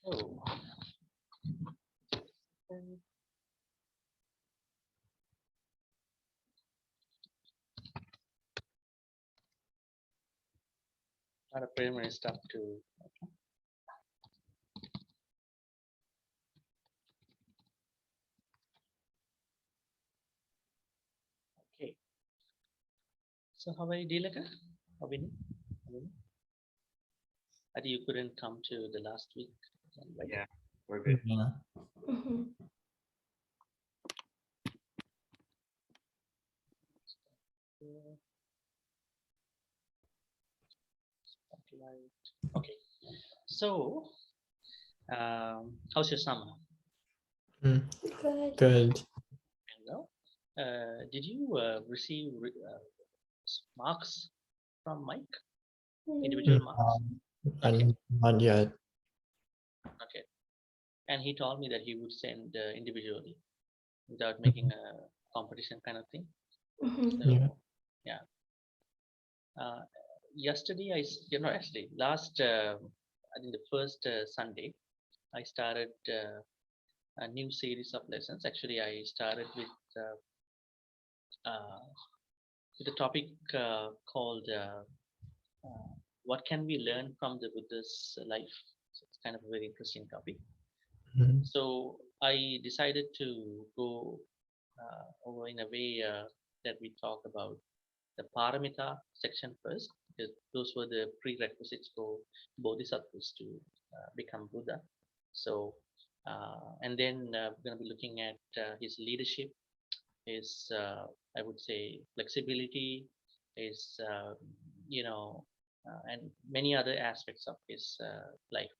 Oh. Not a preliminary stuff to. Okay. So how are you, Dilaka? How are you? I think you couldn't come to the last week. Right? Yeah, we're good. Yeah. Okay. So, how's your summer? Good. Well, did you receive marks from Mike? Individual marks? Okay. Not yet. Okay. And he told me that he would send individually without making a competition kind of thing. So, yeah. Yesterday, last, I think the first Sunday, I started a new series of lessons. Actually, I started with the topic called what can we learn from the Buddha's life? So it's kind of a very interesting topic. So I decided to go over in a way that we talk about the paramita section first, because those were the prerequisites for bodhisattvas to become Buddha. So, and then we're going to be looking at his leadership, his, I would say, flexibility, his, and many other aspects of his life.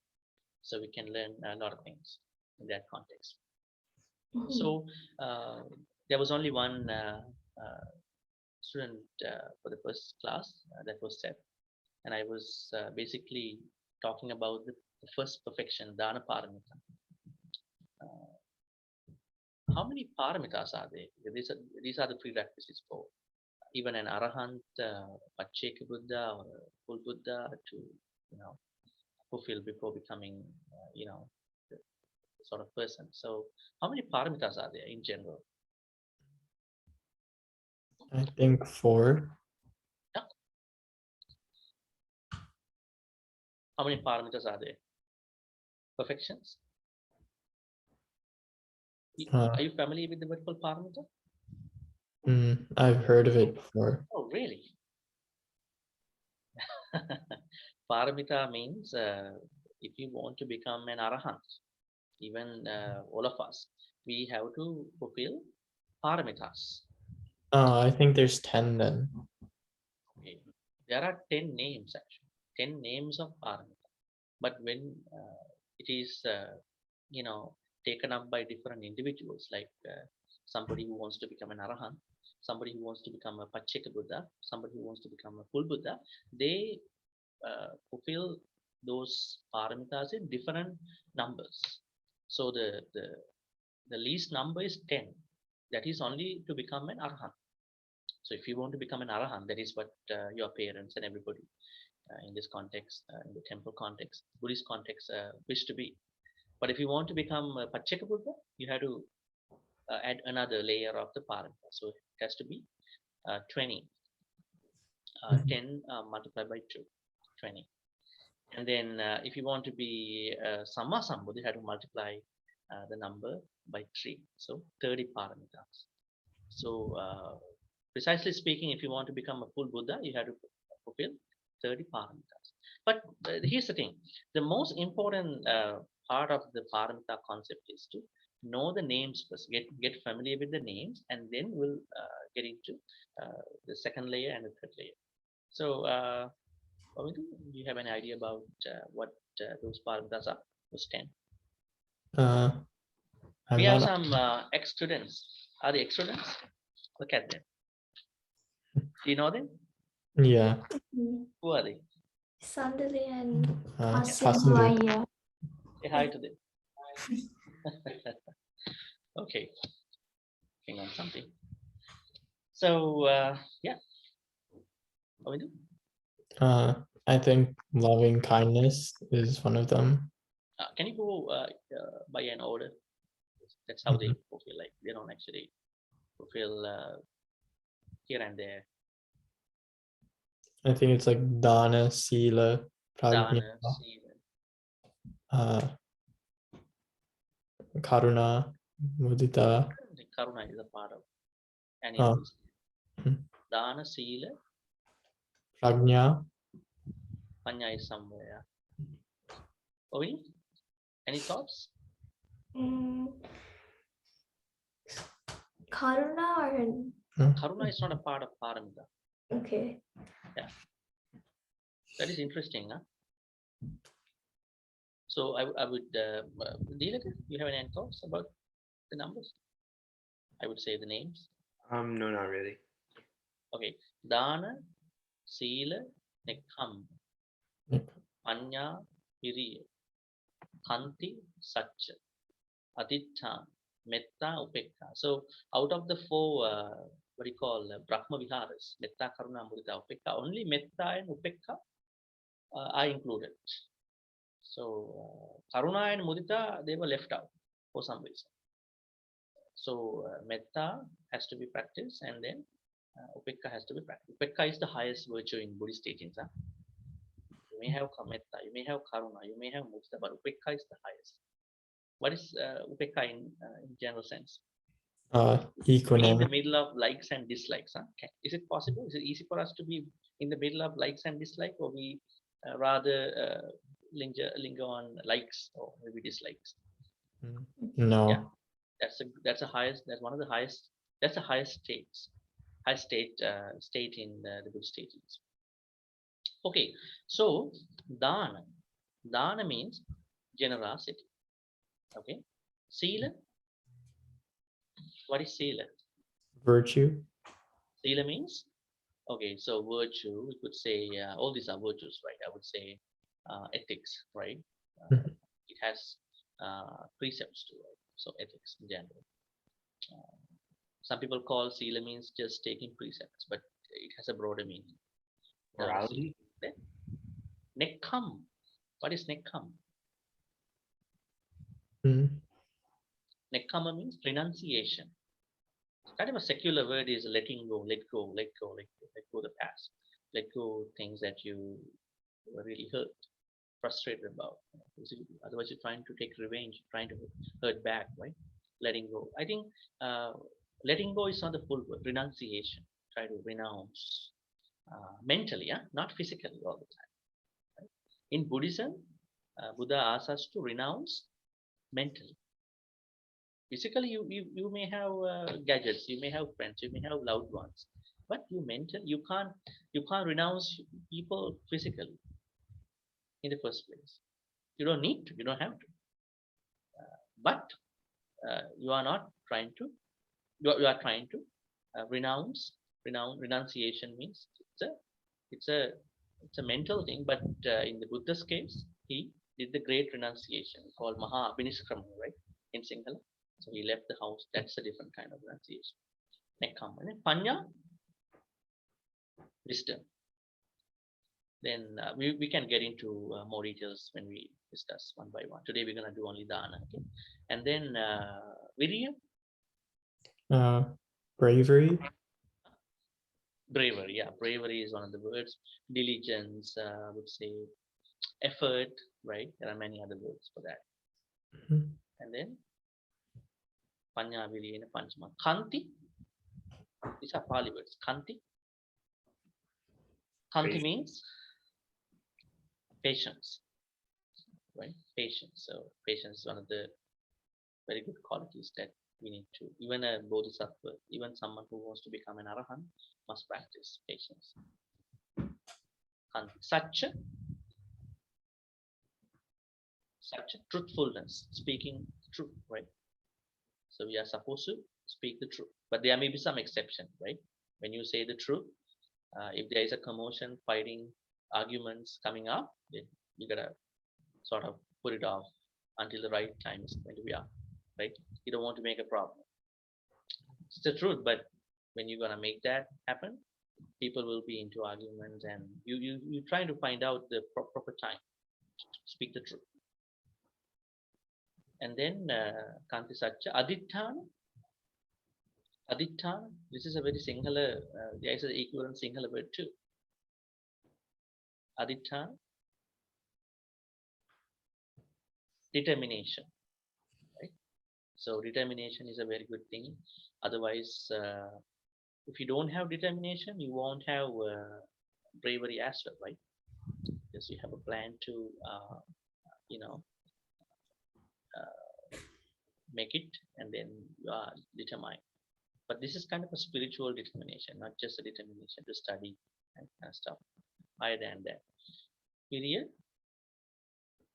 So we can learn a lot of things in that context. So there was only one student for the first class that was set, and I was basically talking about the first perfection, Dāna paramita. How many paramitas are there? These are the prerequisites for even an arahant, Pacheka Buddha, or a full Buddha to fulfill before becoming the sort of person. So how many paramitas are there in general? I think 4. Yeah. How many paramitas are there? Perfections? Are you familiar with the word called paramita? I've heard of it before. Oh, really? Paramita means if you want to become an arahant, even all of us, we have to fulfill paramitas. I think there's 10 then. Okay. There are 10 names actually, 10 names of paramita. But when it is, taken up by different individuals, like somebody who wants to become an arahant, somebody who wants to become a Pacheka Buddha, somebody who wants to become a full Buddha, they fulfill those paramitas in different numbers. So the least number is 10. That is only to become an arahant. So if you want to become an arahant, that is what your parents and everybody in this context, in the temple context, Buddhist context, wish to be. But if you want to become a Pacheka Buddha, you have to add another layer of the paramita. So it has to be 20. 10 multiplied by 2, 20. And then if you want to be Samma Sambuddha, you have to multiply the number by 3. So 30 paramitas. So precisely speaking, if you want to become a full Buddha, you have to fulfill 30 paramitas. But here's the thing. The most important part of the paramita concept is to know the names first, get familiar with the names, and then we'll get into the second layer and the third layer. So, do you have any idea about what those paramitas are? Those 10. We have some ex-students. Are they ex-students? Look at them. Do you know them? Yeah. Who are they? Sandali and Hasan. Say hi to them. Okay. Hang on something. So, yeah. What we do? I think loving kindness is one of them. Can you go by an order? That's how they fulfill. Like they don't actually fulfill here and there. I think it's like Dāna, Sila, Prajna, Dāna, Sila. Karuna, Mudita. The Karuna is a part of any Oh. of these. Dāna, Sila, Prajna. Panya is somewhere. Oh, really? Any thoughts? Karuna or Karuna is not a part of Paramita. okay. Yeah. That is interesting, huh? So I would, Deelaka, you have any thoughts about the numbers? I would say the names. No, not really. Okay. Dāna, Sila, Nekkam, Panya, Hiriya, Kanti, Satcha, Aditya, Metta, Upekka. So out of the four, what do you call Brahma Viharas, Metta, Karuna, Mudita, Upekka, only Metta and Upekka are included. So Karuna and Mudita, they were left out for some reason. So Metta has to be practiced, and then Upekka has to be practiced. Upekka is the highest virtue in Buddhist teachings. Huh? You may have Metta, you may have Karuna, you may have Mudita, but Upekka is the highest. What is Upekka in general sense? Be in the middle of likes and dislikes. Huh? Is it possible? Is it easy for us to be in the middle of likes and dislikes, or we rather linger on likes or maybe dislikes? No. Yeah, that's the highest. That's one of the highest. That's the highest states. Highest state in the Buddhist teachings. Okay, so Dāna. Dāna means generosity. Okay, Sila. What is Sila? Virtue. Sila means, okay, so virtue, we could say, all these are virtues, right? I would say ethics, right? It has precepts too, right? So ethics in general. Some people call Sila means just taking precepts, but it has a broader meaning. Morality? Nekkam. What is Nekkam? Nekkama means renunciation. Kind of a secular word is letting go, let go the past, let go things that you were really hurt, frustrated about. Otherwise, you're trying to take revenge, trying to hurt back, right? Letting go. I think letting go is not the full word. Renunciation. Try to renounce mentally, not physically all the time. Right? In Buddhism, Buddha asks us to renounce mentally. Physically, you may have gadgets, you may have friends, you may have loved ones, but you can't renounce people physically in the first place. You don't need to, you don't have to. But you are not trying to. You are trying to renounce. Renunciation means it's a mental thing, but in the Buddha's case, he did the great renunciation called Maha Abhiniskrama, right, in Sinhala. So he left the house. That's a different kind of renunciation. Nekkam. Panya, wisdom. Then we can get into more details when we discuss one by one. Today we're going to do only Dāna. Okay? And then Virya. Bravery. Bravery, yeah. Bravery is one of the words. Diligence, I would say effort, right? There are many other words for that. And then Panya, Virya, Panchama. Kanti. These are Pali words. Kanti. Kanti means patience, right? Patience. So patience is one of the very good qualities that we need to, even a Bodhisattva, even someone who wants to become an Arahant must practice patience. Satcha, truthfulness, speaking truth, right? So we are supposed to speak the truth, but there may be some exception, right? When you say the truth, if there is a commotion, fighting, arguments coming up, then you gotta sort of put it off until the right time is going to be up, right? You don't want to make a problem. It's the truth, but when you're gonna make that happen, people will be into arguments, and you trying to find out the proper time to speak the truth. And then Kanti Satcha, Aditthana. Aditthana, this is a very singular, there is an equivalent singular word too. Aditthana, determination, right? So determination is a very good thing. Otherwise, if you don't have determination, you won't have bravery as well, right? Because you have a plan to, you know, make it, and then you are determined. But this is kind of a spiritual determination, not just a determination to study and kind of stuff. Higher than that. Period.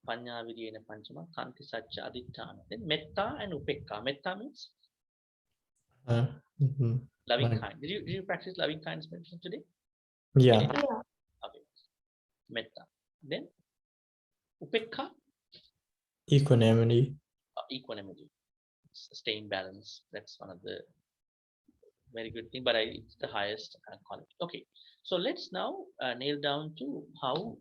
Panya Vidyena Panchama, Kanti Satcha Aditthana. Then Metta and Upekka. Metta means loving Like, kind. Did you practice loving kindness meditation today? yeah. Anytime? Yeah. Okay. Metta. Then Upekka, Equanimity. equanimity. Staying balance. That's one of the very good thing, but it's the highest quality. Okay, so let's now nail down to how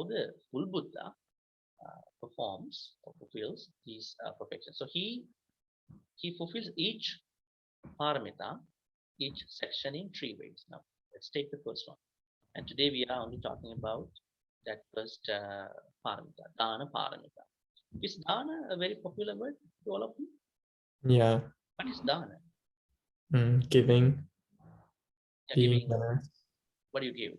the full Buddha performs or fulfills these perfections. So he fulfills each paramita, each section in 3 ways. Now let's take the first one, and today we are only talking about that first paramita, Dāna paramita. Is Dāna a very popular word to all of you? Yeah. What is Dāna? Giving. Yeah, Being giving. generous. What do you give?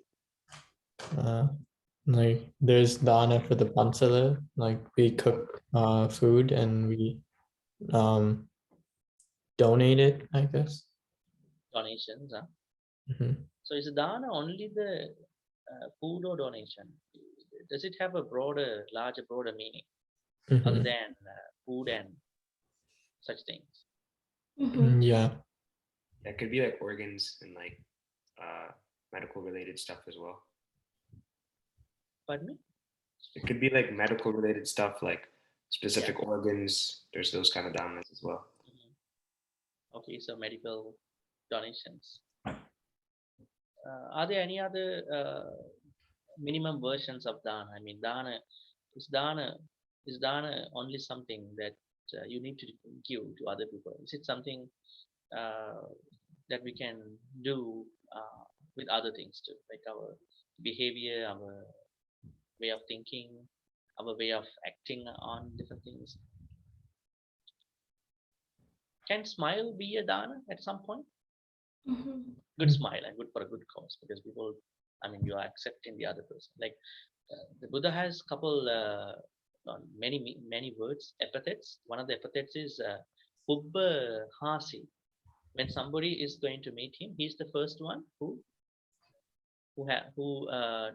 Like there's Dāna for the pansala, like we cook food and we donate it, I guess. Donations, huh? Mhm. So is Dāna only the food or donation? Does it have a broader meaning other Mhm. than food and such things? Yeah. That could be like organs and like medical related stuff as well. Pardon me? It could be like medical related stuff, like specific organs. There's those kind of dhanas as well. Okay, so medical donations. Are there any other minimum versions of Dāna? I mean, is Dāna only something that you need to give to other people? Is it something that we can do with other things too, like our behavior, our way of thinking, our way of acting on different things? Can smile be a Dāna at some point? Good smile and good for a good cause, because people, I mean, you are accepting the other person. Like the Buddha has couple many words, epithets. One of the epithets is Ubba Hasi. When somebody is going to meet him, he's the first one who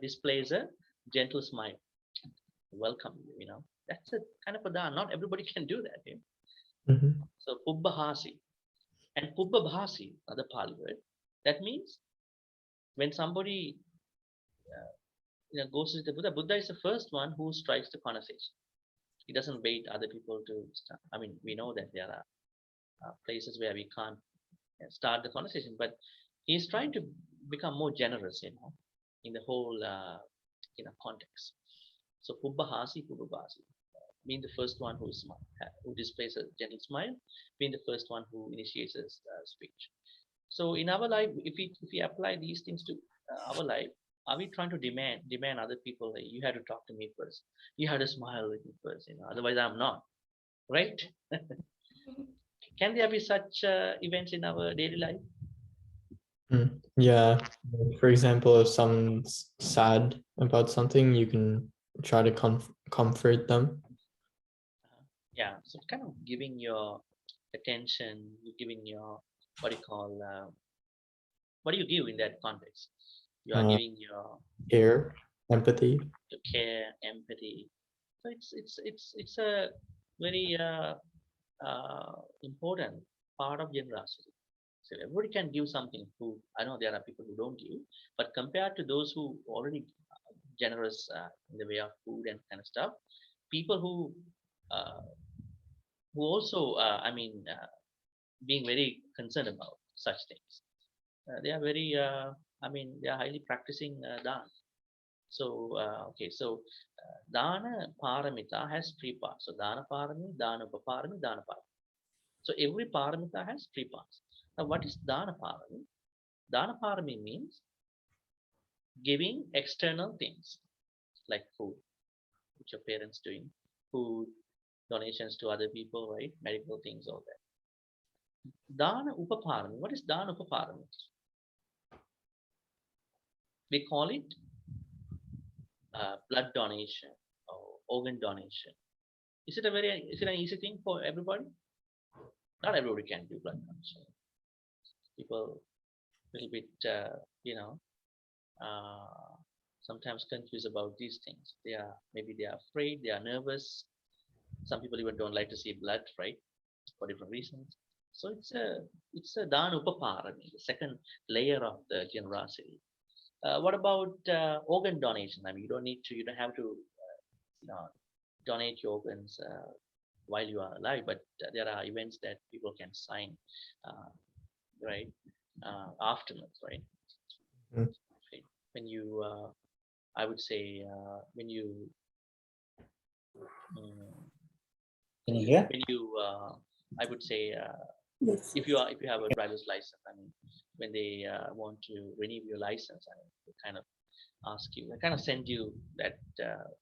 displays a gentle smile, welcome you. You know, that's a kind of a Dāna. Not everybody can do that. You know? So Ubba Hasi and Ubba Bhasi, other Pali word. That means when somebody goes to the Buddha, Buddha is the first one who strikes the conversation. He doesn't wait other people to start. I mean, we know that there are places where we can't start the conversation, but he's trying to become more generous, you know, in the whole context. So Pubbahasi, Pubbabasi, being the first one who displays a gentle smile, being the first one who initiates a speech. So in our life, if we apply these things to our life, are we trying to demand other people? Like, you have to talk to me first. You have to smile with me first. You know, otherwise I'm not. Right? Can there be such events in our daily life? Yeah. For example, if someone's sad about something, you can try to comfort them. Yeah. So kind of giving your attention, giving your what do you give in that context? You are giving your care, empathy. Your care, empathy. So it's a very important part of generosity. So everybody can give something. Who I know there are people who don't give, but compared to those who already generous in the way of food and kind of stuff, people uh, who also being very concerned about such things. They are very they are highly practicing Dāna. So, okay, so Dāna Paramita has three parts. So, Dāna Parami, Dāna Upaparami, Dāna Parami. So, every Paramita has three parts. Now, what is Dāna Parami? Dāna Parami means giving external things like food, which your parents doing, food, donations to other people, right? Medical things, all that. Dāna Upaparami. What is Dāna Upaparami? We call it blood donation or organ donation. Is it an easy thing for everybody? Not everybody can do blood donation. People a little bit, sometimes confused about these things. Maybe they are afraid, they are nervous. Some people even don't like to see blood, right? For different reasons. So it's a Dāna Upaparami, the second layer of the generosity. What about organ donation? I mean, you don't have to, donate your organs while you are alive, but there are events that people can sign, right, afterwards, right? Mm. Okay. When you, I would say, when you, Can you hear? when you, I would say, Yes. if you have a driver's license, I mean, when they want to renew your license, I mean, they kind of ask you, they kind of send you that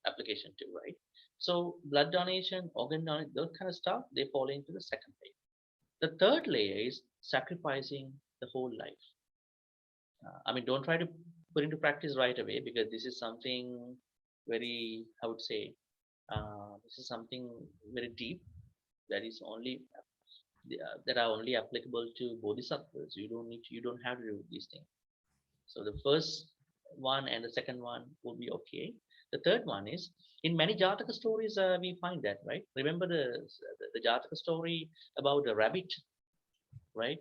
application too, right? So blood donation, organ donation, those kind of stuff, they fall into the second layer. The third layer is sacrificing the whole life. I mean, don't try to put into practice right away, because this is something very, I would say, this is something very deep that is only that are only applicable to bodhisattvas. You don't have to do these things. So the first one and the second one will be okay. The third one is, in many Jataka stories, we find that, right? Remember the Jataka story about the rabbit, right?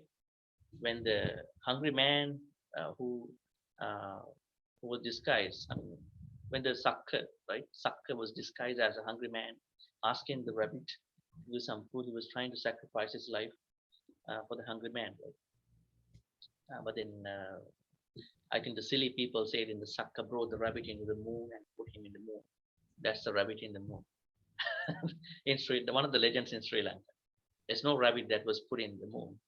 When the hungry man uh, who was disguised, I mean, when the Sakka, right? Sakka was disguised as a hungry man, asking the rabbit to do some food. He was trying to sacrifice his life for the hungry man, right? But then I think the silly people said in the Sakka brought the rabbit into the moon and put him in the moon. That's the rabbit in the moon. One of the legends in Sri Lanka. There's no rabbit that was put in the moon.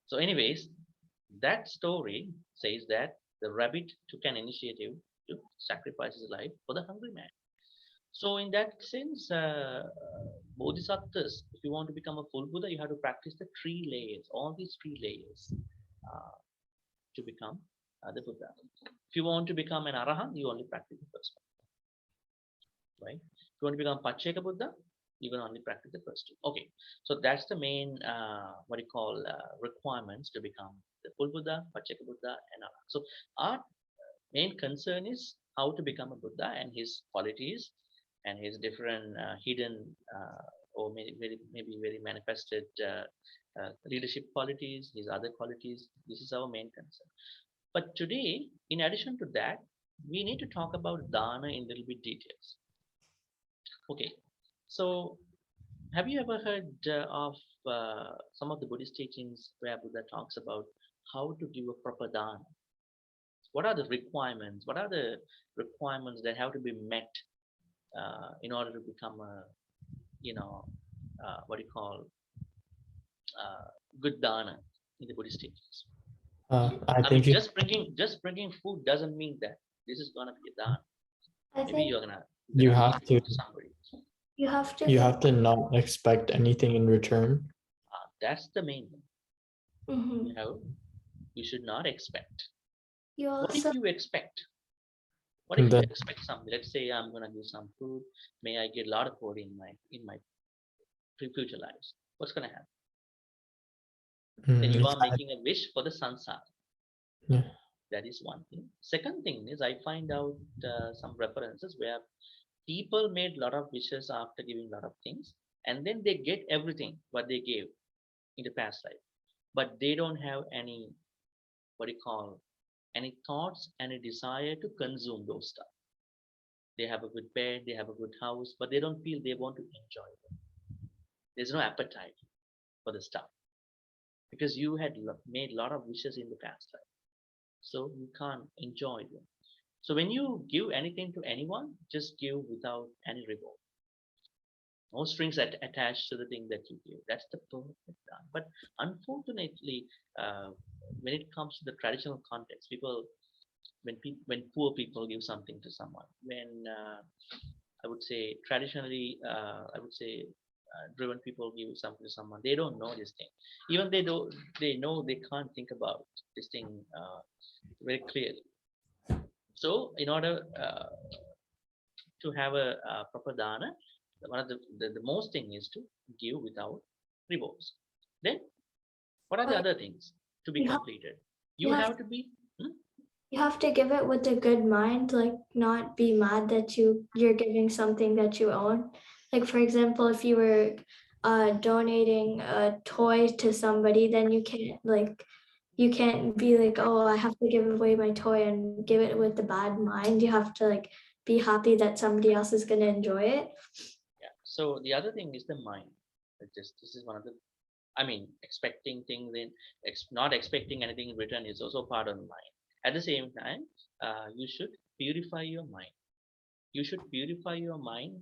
So, anyways, that story says that the rabbit took an initiative to sacrifice his life for the hungry man. So, in that sense, bodhisattvas, if you want to become a full Buddha, you have to practice the three layers, all these three layers, to become the Buddha. If you want to become an Arahant, you only practice the first one, right? If you want to become Pacceka Buddha, you can only practice the first two. Okay, so that's the main requirements to become the full Buddha, Pacceka Buddha, and Arahant. So our main concern is how to become a Buddha and his qualities and his different hidden or maybe very manifested leadership qualities, his other qualities. This is our main concern. But today, in addition to that, we need to talk about Dāna in little bit details. Okay, so have you ever heard of some of the Buddhist teachings where Buddha talks about how to give a proper Dāna? What are the requirements? What are the requirements that have to be met in order to become a, good Dāna in the Buddhist teachings? I I think mean, just bringing food doesn't mean that this is gonna be a Dāna. I Maybe think you're gonna you have give to to somebody. you have to you give. have to not expect anything in return. That's the main thing. Mhm. You should not expect. You What if also you expect? What if you Then expect something? Let's say I'm gonna do some food. May I get a lot of food in my future lives? What's gonna happen? Then you are making a wish for the sansara. Yeah. That is one thing. Second thing is, I find out some references where people made a lot of wishes after giving a lot of things, and then they get everything what they gave in the past life, but they don't have any any thoughts, any desire to consume those stuff. They have a good bed, they have a good house, but they don't feel they want to enjoy them. There's no appetite for the stuff because you had made a lot of wishes in the past life, so you can't enjoy them. So when you give anything to anyone, just give without any reward. No strings attached to the thing that you give. That's the perfect done. But unfortunately, uh, when it comes to the traditional context, people, when poor people give something to someone, when I would say traditionally, I would say driven people give something to someone, they don't know this thing. Even they know they can't think about this thing very clearly. So in order to have a proper dana, one of the most thing is to give without rewards. Then what are the But other things to be you have, completed? you You have have to be you have to give it with a good mind, like not be mad that you're giving something that you own. Like for example, if you were donating a toy to somebody, then you can't be like, oh, I have to give away my toy and give it with a bad mind. You have to like be happy that somebody else is going to enjoy it. yeah. So the other thing is the mind. This is one of the, I mean, expecting things in, not expecting anything in return is also part of the mind. At the same time, you should purify your mind. You should purify your mind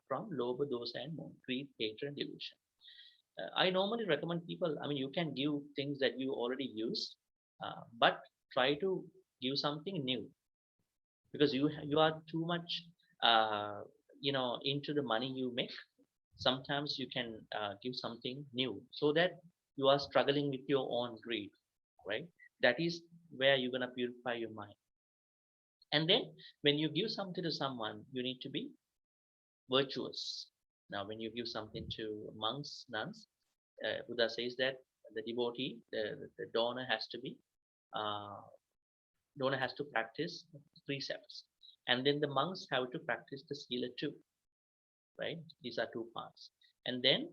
from loba, dosa, and moha, greed, hatred, and delusion. I normally recommend people, I mean, you can give things that you already use, but try to give something new, because you are too much, uh, into the money you make. Sometimes you can give something new so that you are struggling with your own greed, right? That is where you're going to purify your mind. And then when you give something to someone, you need to be virtuous. Now, when you give something to monks, nuns, Buddha says that the devotee, the donor has to be, uh, donor has to practice precepts. And then the monks have to practice the sila too, right? These are two parts. And then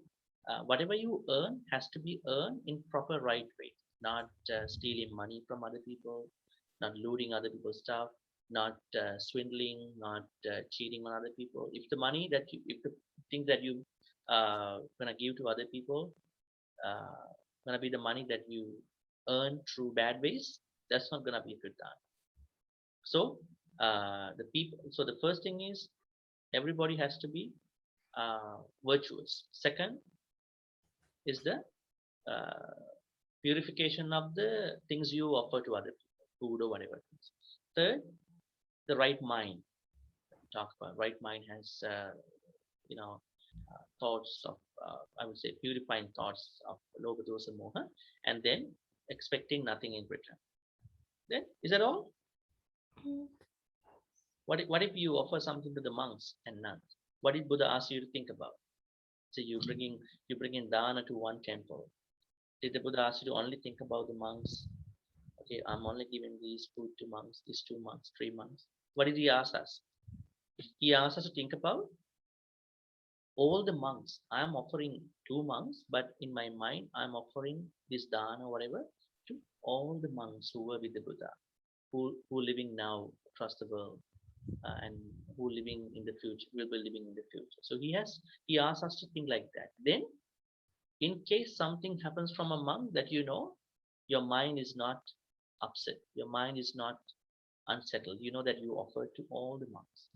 whatever you earn has to be earned in proper right way, not stealing money from other people, not looting other people's stuff, not swindling, not cheating on other people. If the money that if the things that you gonna give to other people uh, gonna be the money that you earn through bad ways, that's not gonna be a good time. So the people. So the first thing is everybody has to be virtuous. Second is the uh, purification of the things you offer to other people, food or whatever. Third, the right mind. Talk about right mind has you know thoughts of I would say purifying thoughts of loka dosa moha, and then expecting nothing in return. Then is that all? Mm. What if you offer something to the monks and nuns? What did Buddha ask you to think about? So you bringing Dāna to one temple. Did the Buddha ask you to only think about the monks? Okay, I'm only giving these food to monks, these 2 months, 3 months. What did he ask us? He asked us to think about all the monks. I'm offering 2 months, but in my mind, I'm offering this Dāna or whatever to all the monks who were with the Buddha, who living now across the world, and who living in the future will be living in the future. So he asks us to think like that. Then, in case something happens from a monk that your mind is not upset, your mind is not unsettled. You know that you offer to all the monks,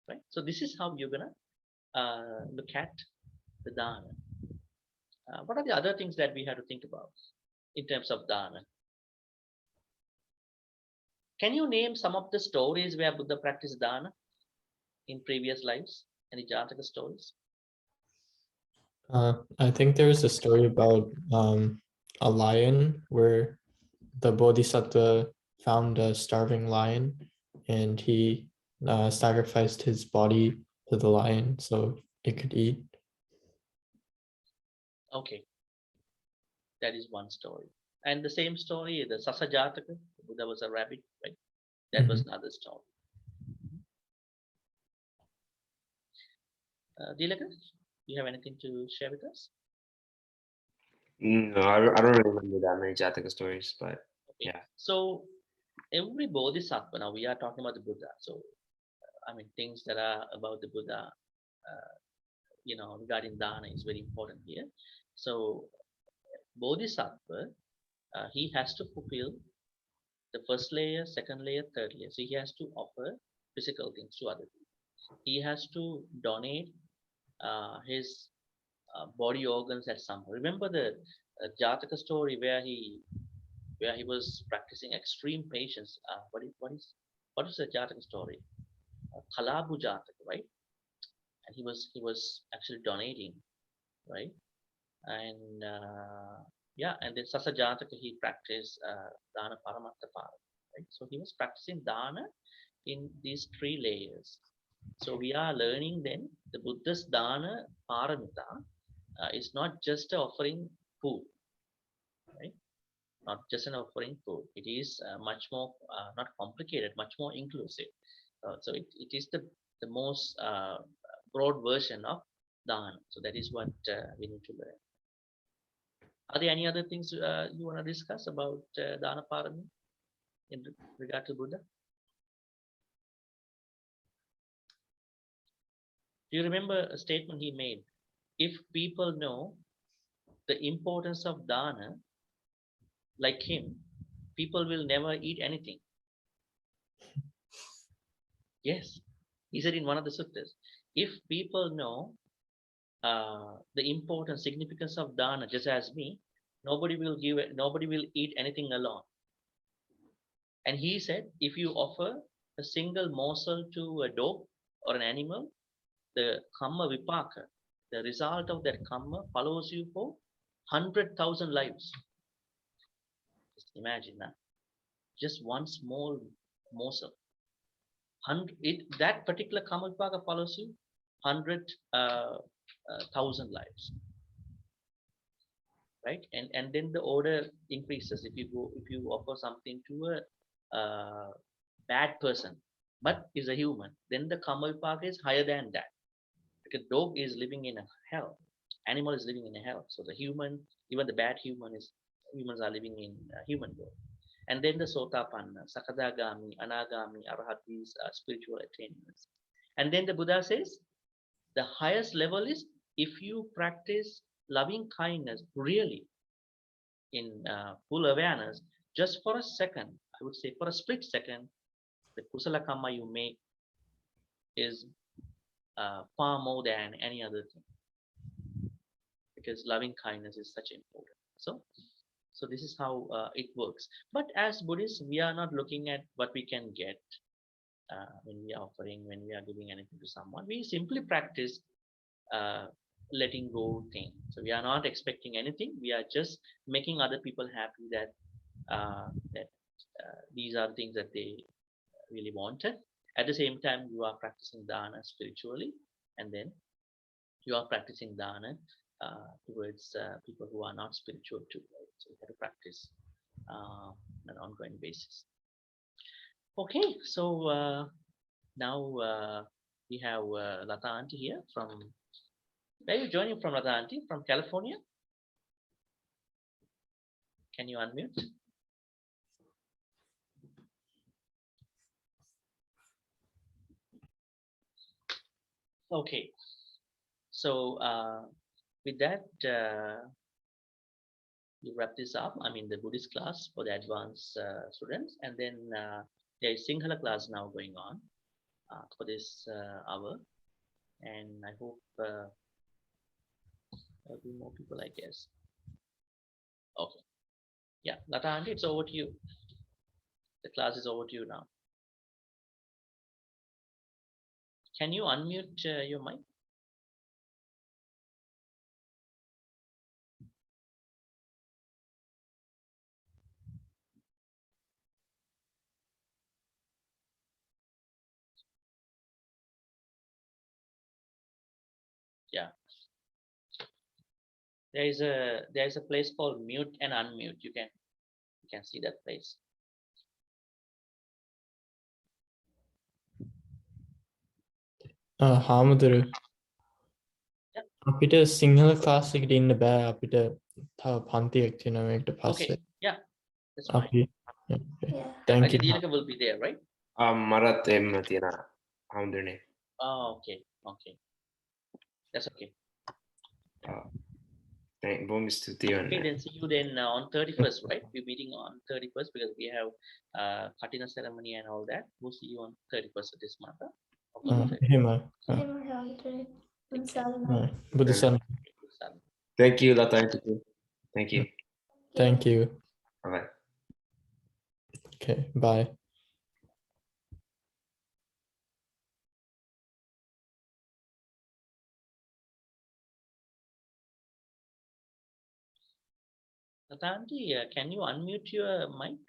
right? So this is how you're gonna look at the dana. What are the other things that we have to think about in terms of dana? Can you name some of the stories where Buddha practiced dana in previous lives? Any Jataka stories? I think there was a story about a lion where the Bodhisattva found a starving lion and he sacrificed his body to the lion so it could eat. Okay, that is one story. And the same story, the Sasa Jataka, Buddha was a rabbit, right? That was another story. Dilaka, you have anything to share with us? No, I don't really remember that many Jataka stories, but Okay. yeah. So every Bodhisattva, now we are talking about the Buddha. So, I mean, things that are about the Buddha, regarding Dāna is very important here. So, Bodhisattva, he has to fulfill The first layer, second layer, third layer. So he has to offer physical things to other people. He has to donate his body organs at some point. Remember the Jataka story where he was practicing extreme patience. What is the Jataka story? Kalabu Jataka, right? And he was actually donating, right? And yeah, and then Sasa Jataka he practiced Dāna Paramatta Para, right? So he was practicing Dāna in these 3 layers. So we are learning then the Buddha's Dāna Paramita is not just offering food, right? Not just an offering food. It is much more not complicated, much more inclusive. So it is the most broad version of Dāna. So that is what we need to learn. Are there any other things you want to discuss about Dāna Parami in regard to Buddha? Do you remember a statement he made? If people know the importance of Dāna, like him, people will never eat anything. Yes, he said in one of the suttas, if people know the important significance of Dāna, just as me, nobody will eat anything alone. And he said, if you offer a single morsel to a dog or an animal, the kamma vipaka, the result of that kamma follows you for 100,000 lives. Just imagine that. Just one small morsel. That particular kamma vipaka follows you 100,000 lives. Right? And then the order increases if you offer something to a bad person, but is a human, then the kamma vipaka is higher than that. Because dog is living in a hell, animal is living in a hell. So the human, even the bad humans are living in a human world. And then the sotapanna, sakadagami, anagami, arahat, these spiritual attainments. And then the Buddha says, the highest level is if you practice loving kindness really in full awareness, just for a second, I would say for a split second, the kusala kamma you make is far more than any other thing, because loving kindness is such important. So this is how it works. But as Buddhists, we are not looking at what we can get when we are offering, when we are giving anything to someone. We simply practice letting go thing. So we are not expecting anything. We are just making other people happy that these are things that they really wanted. At the same time, you are practicing Dāna spiritually, and then you are practicing Dāna towards people who are not spiritual too. Right? So you have to practice on an ongoing basis. Okay, so now we have Lata Auntie here from. Where are you joining from, Lata Auntie? From California? Can you unmute? Okay, so with that, we wrap this up. I mean, the Buddhist class for the advanced students, and then there is Sinhala class now going on for this hour, and I hope there'll be more people, I guess. Okay, yeah, Lata Auntie, it's over to you. The class is over to you now. Can you unmute your mic? Yeah. There is a place called mute and unmute. You can see that place. හාමුදුරු Yeah. අපිට Sinhala class එකට ඉන්න බෑ අපිට තව පන්තියක් තියෙනවා මේකට පස්සේ. Okay, yeah, that's fine. අපි Yeah. thank Like you. Adilaka will be there, right? Marat emma tiena hamdurne. Oh, okay, okay. That's okay. Bom Stuti on Okay, then see you then on 31st, right? We're meeting on 31st because we have Katina ceremony and all that. We'll see you on 31st of this month. Hima. Bodhisattva. Thank you, Lata. Thank you. Thank you. Bye-bye. Okay, bye. Latanji, can you unmute your mic?